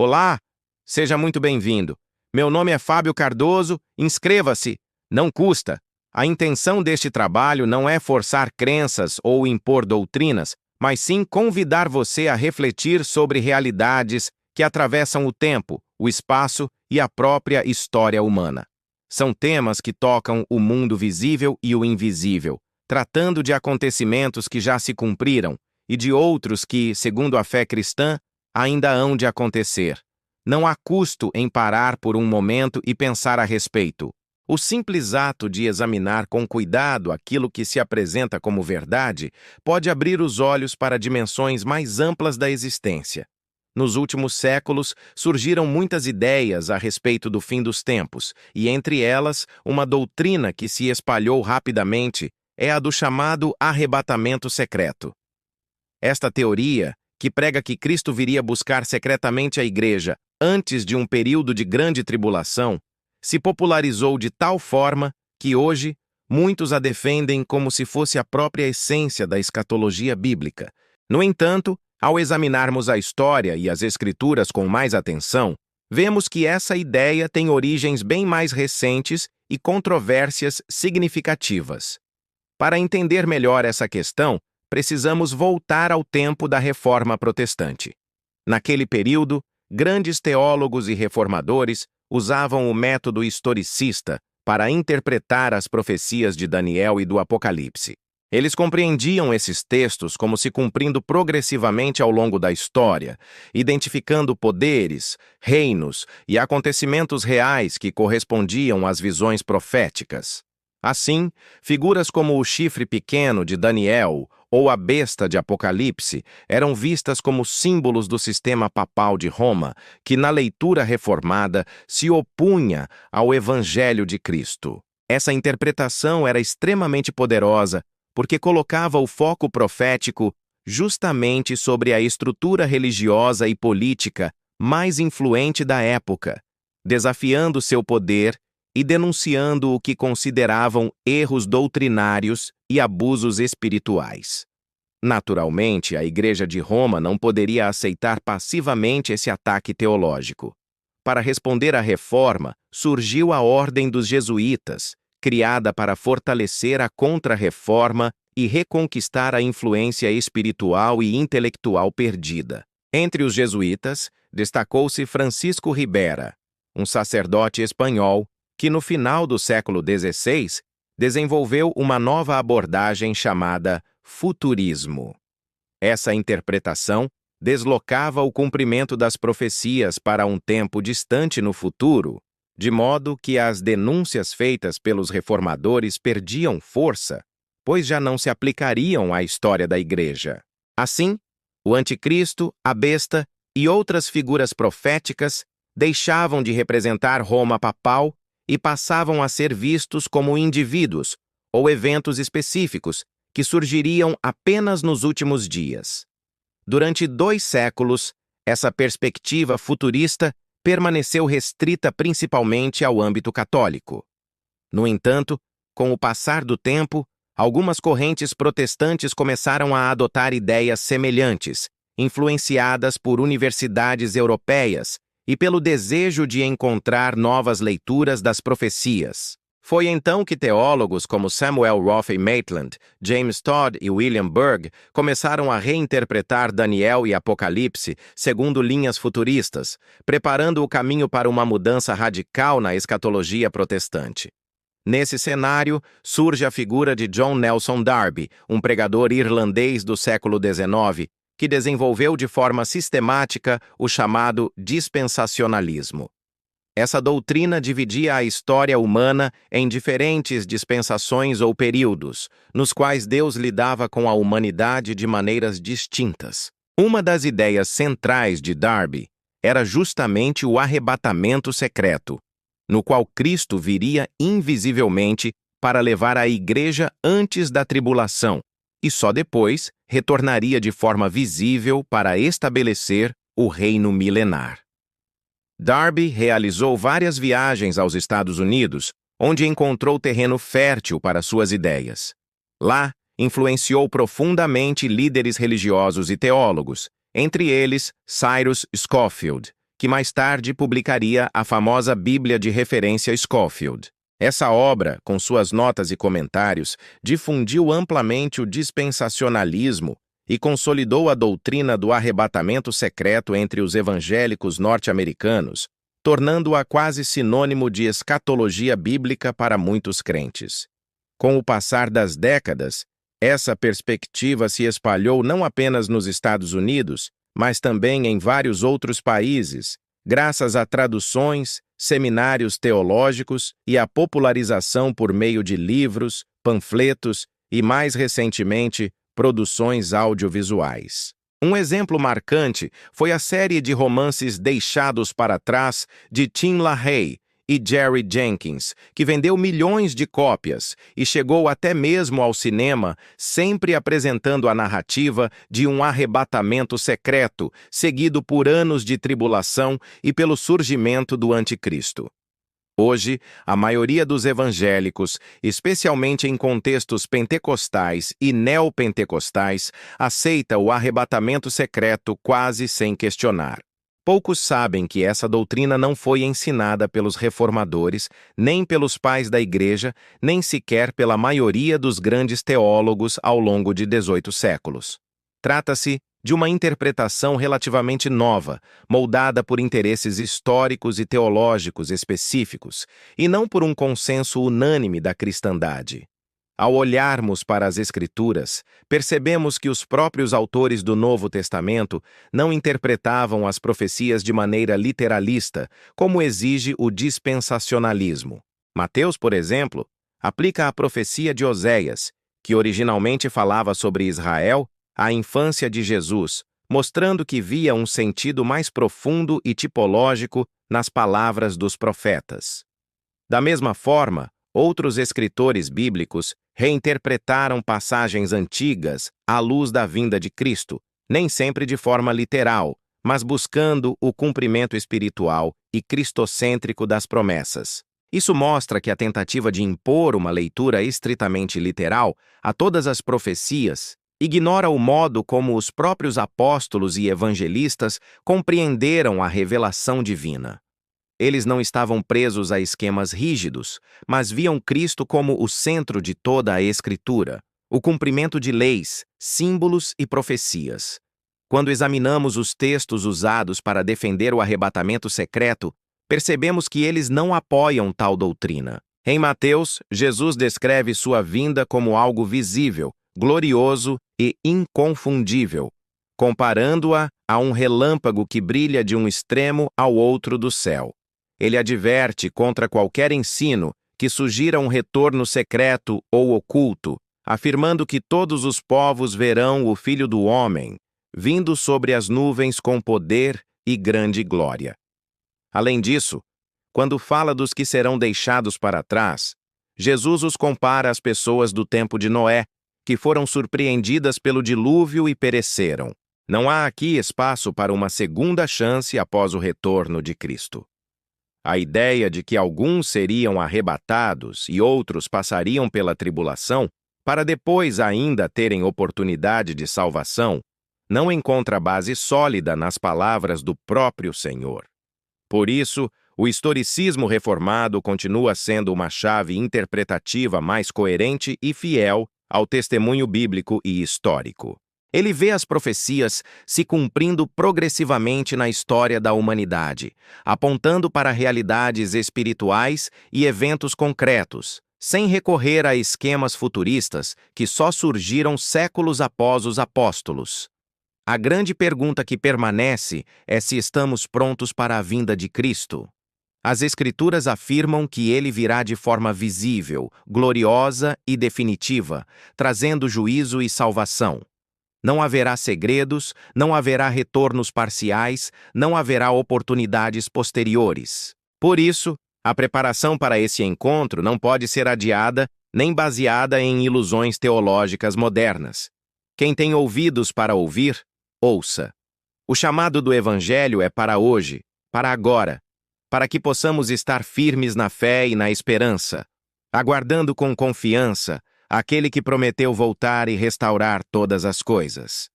Olá, seja muito bem-vindo. Meu nome é Fábio Cardoso, inscreva-se, não custa. A intenção deste trabalho não é forçar crenças ou impor doutrinas, mas sim convidar você a refletir sobre realidades que atravessam o tempo, o espaço e a própria história humana. São temas que tocam o mundo visível e o invisível, tratando de acontecimentos que já se cumpriram e de outros que, segundo a fé cristã, ainda hão de acontecer. Não há custo em parar por um momento e pensar a respeito. O simples ato de examinar com cuidado aquilo que se apresenta como verdade pode abrir os olhos para dimensões mais amplas da existência. Nos últimos séculos, surgiram muitas ideias a respeito do fim dos tempos, e entre elas, uma doutrina que se espalhou rapidamente é a do chamado arrebatamento secreto. Esta teoria, que prega que Cristo viria buscar secretamente a igreja antes de um período de grande tribulação, se popularizou de tal forma que hoje muitos a defendem como se fosse a própria essência da escatologia bíblica. No entanto, ao examinarmos a história e as escrituras com mais atenção, vemos que essa ideia tem origens bem mais recentes e controvérsias significativas. Para entender melhor essa questão, precisamos voltar ao tempo da Reforma Protestante. Naquele período, grandes teólogos e reformadores usavam o método historicista para interpretar as profecias de Daniel e do Apocalipse. Eles compreendiam esses textos como se cumprindo progressivamente ao longo da história, identificando poderes, reinos e acontecimentos reais que correspondiam às visões proféticas. Assim, figuras como o chifre pequeno de Daniel ou a besta de Apocalipse eram vistas como símbolos do sistema papal de Roma, que na leitura reformada se opunha ao Evangelho de Cristo. Essa interpretação era extremamente poderosa porque colocava o foco profético justamente sobre a estrutura religiosa e política mais influente da época, desafiando seu poder e denunciando o que consideravam erros doutrinários e abusos espirituais. Naturalmente, a Igreja de Roma não poderia aceitar passivamente esse ataque teológico. Para responder à reforma, surgiu a Ordem dos Jesuítas, criada para fortalecer a Contra-Reforma e reconquistar a influência espiritual e intelectual perdida. Entre os jesuítas, destacou-se Francisco Ribera, um sacerdote espanhol que no final do século XVI desenvolveu uma nova abordagem chamada futurismo. Essa interpretação deslocava o cumprimento das profecias para um tempo distante no futuro, de modo que as denúncias feitas pelos reformadores perdiam força, pois já não se aplicariam à história da Igreja. Assim, o anticristo, a besta e outras figuras proféticas deixavam de representar Roma papal e passavam a ser vistos como indivíduos ou eventos específicos que surgiriam apenas nos últimos dias. Durante 2 séculos, essa perspectiva futurista permaneceu restrita principalmente ao âmbito católico. No entanto, com o passar do tempo, algumas correntes protestantes começaram a adotar ideias semelhantes, influenciadas por universidades europeias e pelo desejo de encontrar novas leituras das profecias. Foi então que teólogos como Samuel Rothey Maitland, James Todd e William Burg começaram a reinterpretar Daniel e Apocalipse segundo linhas futuristas, preparando o caminho para uma mudança radical na escatologia protestante. Nesse cenário, surge a figura de John Nelson Darby, um pregador irlandês do século XIX, que desenvolveu de forma sistemática o chamado dispensacionalismo. Essa doutrina dividia a história humana em diferentes dispensações ou períodos, nos quais Deus lidava com a humanidade de maneiras distintas. Uma das ideias centrais de Darby era justamente o arrebatamento secreto, no qual Cristo viria invisivelmente para levar a Igreja antes da tribulação, e só depois retornaria de forma visível para estabelecer o reino milenar. Darby realizou várias viagens aos Estados Unidos, onde encontrou terreno fértil para suas ideias. Lá, influenciou profundamente líderes religiosos e teólogos, entre eles Cyrus Scofield, que mais tarde publicaria a famosa Bíblia de Referência Scofield. Essa obra, com suas notas e comentários, difundiu amplamente o dispensacionalismo e consolidou a doutrina do arrebatamento secreto entre os evangélicos norte-americanos, tornando-a quase sinônimo de escatologia bíblica para muitos crentes. Com o passar das décadas, essa perspectiva se espalhou não apenas nos Estados Unidos, mas também em vários outros países, graças a traduções, seminários teológicos e à popularização por meio de livros, panfletos e, mais recentemente, produções audiovisuais. Um exemplo marcante foi a série de romances Deixados para Trás de Tim LaHaye e Jerry Jenkins, que vendeu milhões de cópias e chegou até mesmo ao cinema, sempre apresentando a narrativa de um arrebatamento secreto, seguido por anos de tribulação e pelo surgimento do Anticristo. Hoje, a maioria dos evangélicos, especialmente em contextos pentecostais e neopentecostais, aceita o arrebatamento secreto quase sem questionar. Poucos sabem que essa doutrina não foi ensinada pelos reformadores, nem pelos pais da Igreja, nem sequer pela maioria dos grandes teólogos ao longo de 18 séculos. Trata-se de uma interpretação relativamente nova, moldada por interesses históricos e teológicos específicos, e não por um consenso unânime da cristandade. Ao olharmos para as Escrituras, percebemos que os próprios autores do Novo Testamento não interpretavam as profecias de maneira literalista, como exige o dispensacionalismo. Mateus, por exemplo, aplica a profecia de Oséias, que originalmente falava sobre Israel, à infância de Jesus, mostrando que via um sentido mais profundo e tipológico nas palavras dos profetas. Da mesma forma, outros escritores bíblicos reinterpretaram passagens antigas à luz da vinda de Cristo, nem sempre de forma literal, mas buscando o cumprimento espiritual e cristocêntrico das promessas. Isso mostra que a tentativa de impor uma leitura estritamente literal a todas as profecias ignora o modo como os próprios apóstolos e evangelistas compreenderam a revelação divina. Eles não estavam presos a esquemas rígidos, mas viam Cristo como o centro de toda a Escritura, o cumprimento de leis, símbolos e profecias. Quando examinamos os textos usados para defender o arrebatamento secreto, percebemos que eles não apoiam tal doutrina. Em Mateus, Jesus descreve sua vinda como algo visível, glorioso e inconfundível, comparando-a a um relâmpago que brilha de um extremo ao outro do céu. Ele adverte contra qualquer ensino que sugira um retorno secreto ou oculto, afirmando que todos os povos verão o Filho do Homem, vindo sobre as nuvens com poder e grande glória. Além disso, quando fala dos que serão deixados para trás, Jesus os compara às pessoas do tempo de Noé, que foram surpreendidas pelo dilúvio e pereceram. Não há aqui espaço para uma segunda chance após o retorno de Cristo. A ideia de que alguns seriam arrebatados e outros passariam pela tribulação, para depois ainda terem oportunidade de salvação, não encontra base sólida nas palavras do próprio Senhor. Por isso, o historicismo reformado continua sendo uma chave interpretativa mais coerente e fiel ao testemunho bíblico e histórico. Ele vê as profecias se cumprindo progressivamente na história da humanidade, apontando para realidades espirituais e eventos concretos, sem recorrer a esquemas futuristas que só surgiram séculos após os apóstolos. A grande pergunta que permanece é se estamos prontos para a vinda de Cristo. As Escrituras afirmam que ele virá de forma visível, gloriosa e definitiva, trazendo juízo e salvação. Não haverá segredos, não haverá retornos parciais, não haverá oportunidades posteriores. Por isso, a preparação para esse encontro não pode ser adiada nem baseada em ilusões teológicas modernas. Quem tem ouvidos para ouvir, ouça. O chamado do Evangelho é para hoje, para agora, para que possamos estar firmes na fé e na esperança, aguardando com confiança aquele que prometeu voltar e restaurar todas as coisas.